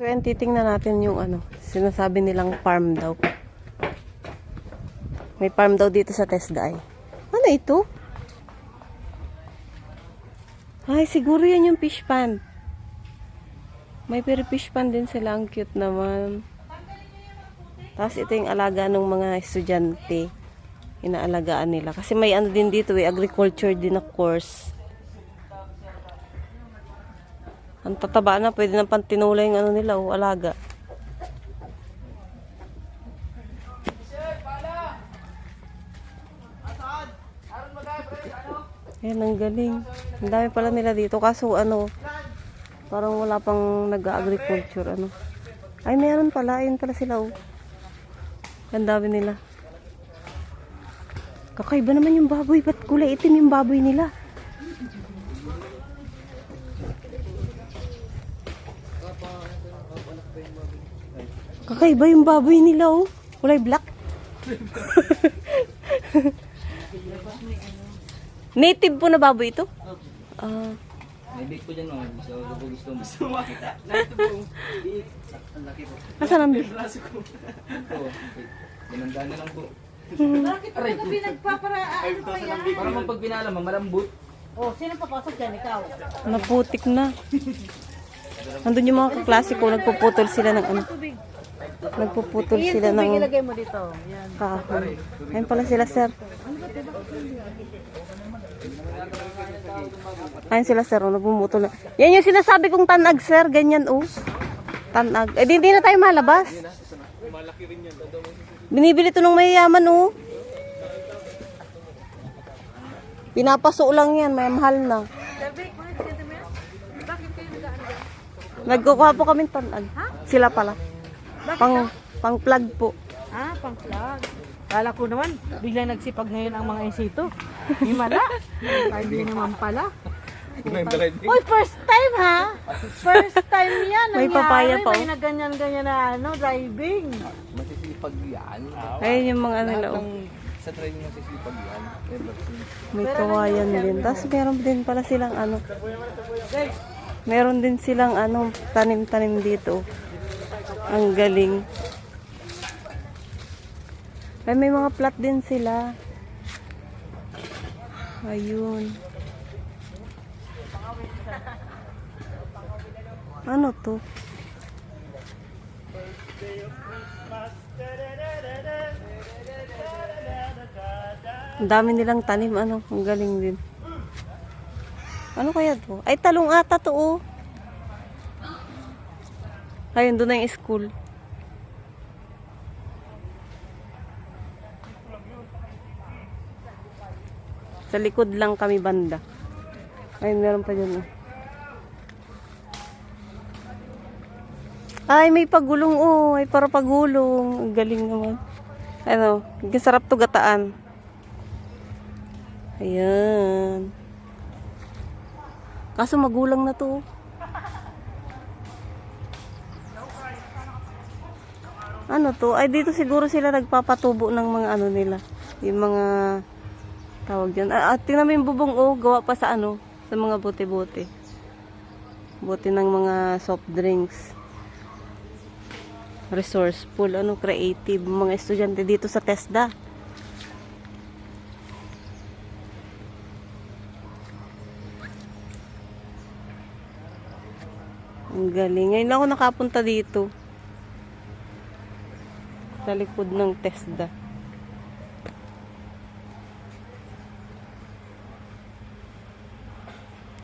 So, yan, titingnan natin yung sinasabi nilang farm daw. May farm daw dito sa TESDA. Ano ito? Ay, siguro yan yung fish pond. May fish pond din sila. Ang cute naman. Tapos ito yung alaga ng mga estudyante. Inaalagaan nila. Kasi may din dito, agriculture din na course. Ang tataba na, pwede na pantinula yung nila, alaga. Ayan, ang galing. Ang dami pala nila dito. Kaso parang wala pang nag-agriculture, Ay, meron pala. Ayun pala sila, Ang dami nila. Kakaiba naman yung baboy. Ba't kulay itim yung baboy nila? Kakaiba yung baboy nila, Kulay black. Native po na baboy ito? May bake po dyan, gusto makita. Ang laki po. Asan ang bake? Binanda na lang po. Bakit mo ito pinagpaparaan pa yan? Para pag binala, malambot. Oh, sino papasok dyan? Ikaw? Naputik na. Nandun yung mga kaklase ko, nagpuputol sila ng Nagpuputol sila ng Ilagay mo dito. Yan. kahoy. Ayun pala sila, sir. Ayun sila, sir. Nagpuputol na. Yan yung sinasabi kong tanag, sir. Ganyan, Tanag. Eh, di na tayo malabas. Binibili to ng mayayaman, Pinapaso lang yan. May mahal na. Nagkukuha po kami tanag. Sila pala. Pang plug po. Pang plug. Kala ko naman, biglang nagsipag ngayon ang mga insito. Himala. Hindi naman pala. Uy, first time ha? First time yan. May papaya pa, May na ganyan-ganyan na driving. Masisipag yan. Ayun yung mga nila, Sa driving masisipag yan. May kawayan din. Tapos meron din pala silang meron din silang tanim-tanim dito. Ang galing. Ay, may mga plat din sila. Ayun. Ano to? Ang dami nilang tanim, Ang galing din. Ano kaya to? Ay, talong ata to, Ayun, doon na yung school. Sa likod lang kami banda. Ayun, meron pa dyan, Ay, may pagulong, Ay, para pagulong. Ang galing naman. Sarap to gataan. Ayan. Kaso magulang na to, Ano to? Ay, dito siguro sila nagpapatubo ng mga nila. Yung mga tawag dyan. Tingnan mo yung bubong, gawa pa sa sa mga bote-bote. Bote ng mga soft drinks. Resourceful, creative. Mga estudyante dito sa TESDA. Ang galing. Ngayon ako nakapunta dito. Sa likod ng TESDA.